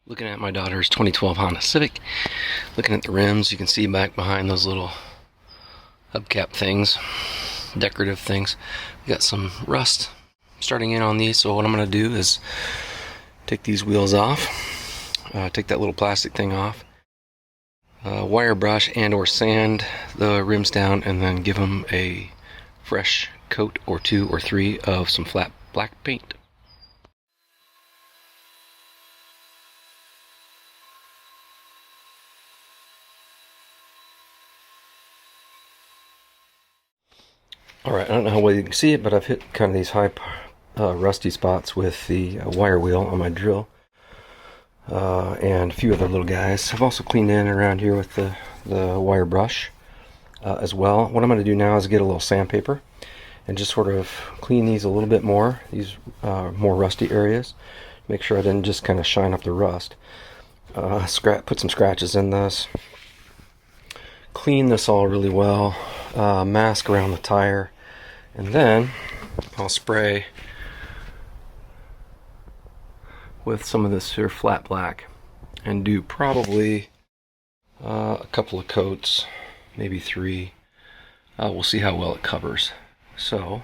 Looking at my daughter's 2012 Honda Civic, looking at the rims, you can see back behind those little hubcap things, decorative things, we got some rust starting in on these. So what I'm going to do is take these wheels off, take that little plastic thing off, wire brush and or sand the rims down, and then give them a fresh coat or 2 or 3 of some flat black paint. Alright, I don't know how well you can see it, but I've hit kind of these high rusty spots with the wire wheel on my drill, and a few other little guys. I've also cleaned in around here with the wire brush as well. What I'm going to do now is get a little sandpaper and just sort of clean these a little bit more, these more rusty areas. Make sure I didn't just kind of shine up the rust. Put some scratches in this. Clean this all really well. Mask around the tire. And then I'll spray with some of this here flat black and do probably a couple of coats, maybe 3. We'll see how well it covers. So,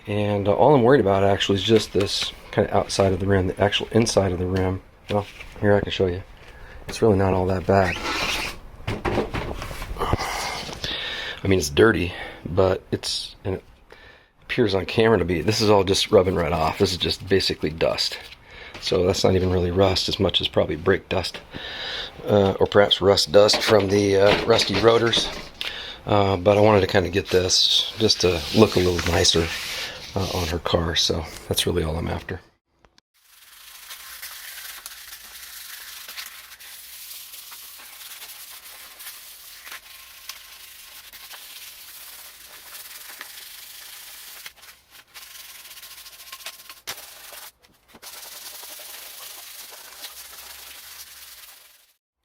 and all I'm worried about actually is just this kind of outside of the rim. The actual inside of the rim, well, here I can show you. It's really not all that bad. I mean, it's dirty, but and it appears on camera to be, this is all just rubbing right off. This is just basically dust. So that's not even really rust as much as probably brake dust, or perhaps rust dust from the rusty rotors. But I wanted to kind of get this just to look a little nicer on her car, so that's really all I'm after.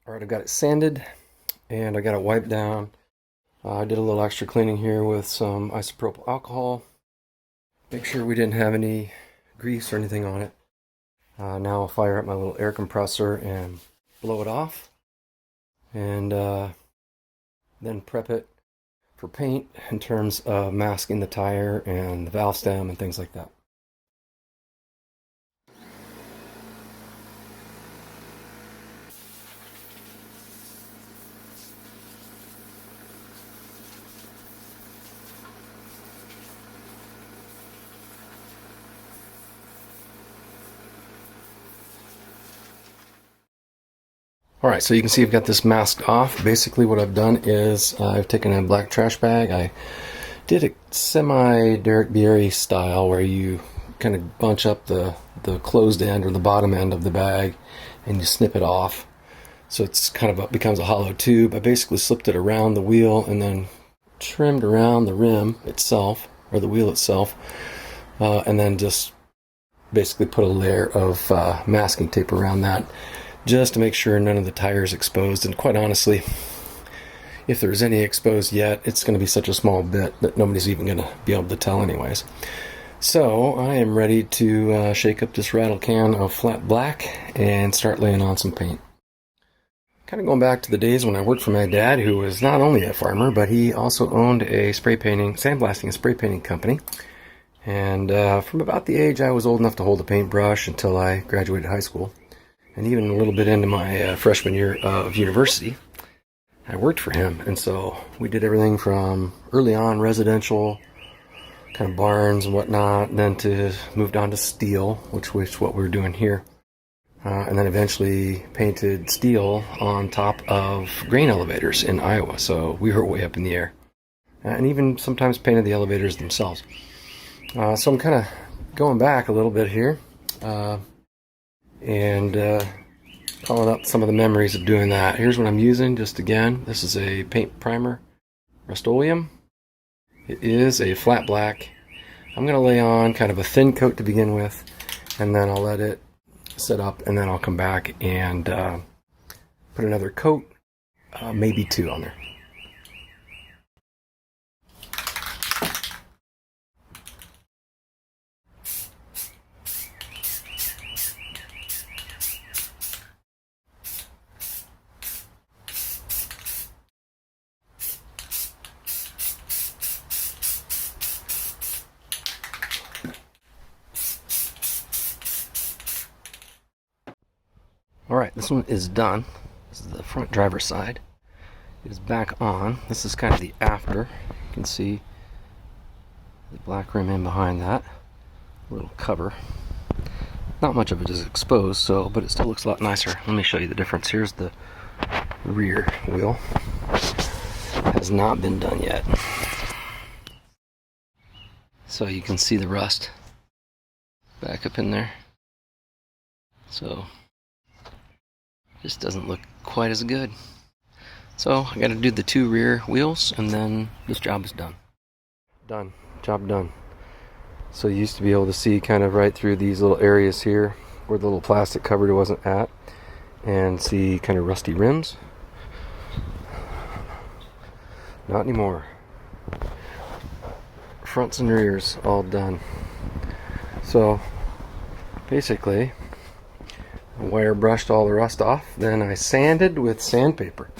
Alright, I've got it sanded and I got it wiped down. I did a little extra cleaning here with some isopropyl alcohol. Make sure we didn't have any grease or anything on it. Now I'll fire up my little air compressor and blow it off. And then prep it for paint in terms of masking the tire and the valve stem and things like that. Alright, so you can see I've got this masked off. Basically what I've done is I've taken a black trash bag. I did a semi-Derek Bierry style where you kind of bunch up the closed end or the bottom end of the bag and you snip it off. So it's kind of becomes a hollow tube. I basically slipped it around the wheel and then trimmed around the rim itself, or the wheel itself, and then just basically put a layer of masking tape around that, just to make sure none of the tire is exposed. And quite honestly, if there's any exposed yet, it's going to be such a small bit that nobody's even going to be able to tell anyways. So I am ready to shake up this rattle can of flat black and start laying on some paint. Kind of going back to the days when I worked for my dad, who was not only a farmer, but he also owned a sandblasting and spray painting company. And from about the age I was old enough to hold a paintbrush until I graduated high school, and even a little bit into my freshman year of university, I worked for him. And so we did everything from early on residential kind of barns and whatnot, then to moved on to steel, which was what we were doing here, and then eventually painted steel on top of grain elevators in Iowa. So we were way up in the air, and even sometimes painted the elevators themselves. So I'm kind of going back a little bit here, and calling up some of the memories of doing that. Here's what I'm using. Just again, this is a paint primer, Rust-Oleum. It is a flat black. I'm going to lay on kind of a thin coat to begin with, and then I'll let it set up, and then I'll come back and put another coat, maybe 2 on there. This one is done. This is the front driver's side. It is back on. This is kind of the after. You can see the black rim in behind that little cover. Not much of it is exposed, but it still looks a lot nicer. Let me show you the difference. Here's the rear wheel. Has not been done yet. So you can see the rust back up in there. So this doesn't look quite as good. So I got to do the two rear wheels, and then this job is done. Done. Job done. So you used to be able to see kind of right through these little areas here where the little plastic cover wasn't at, and see kind of rusty rims. Not anymore. Fronts and rears all done. So basically, I wire brushed all the rust off, then I sanded with sandpaper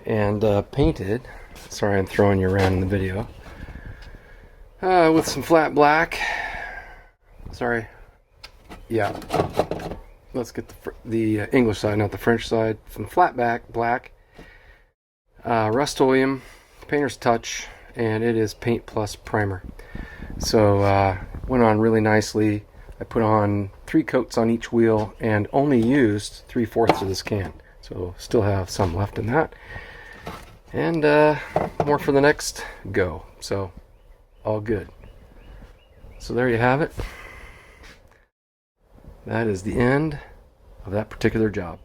and painted. Sorry, I'm throwing you around in the video. With some flat black. Sorry. Yeah. Let's get the English side, not the French side. Some flat black. Rust-Oleum, painter's touch, and it is paint plus primer. So went on really nicely. I put on 3 coats on each wheel and only used 3/4 of this can. So still have some left in that. And more for the next go. So all good. So there you have it. That is the end of that particular job.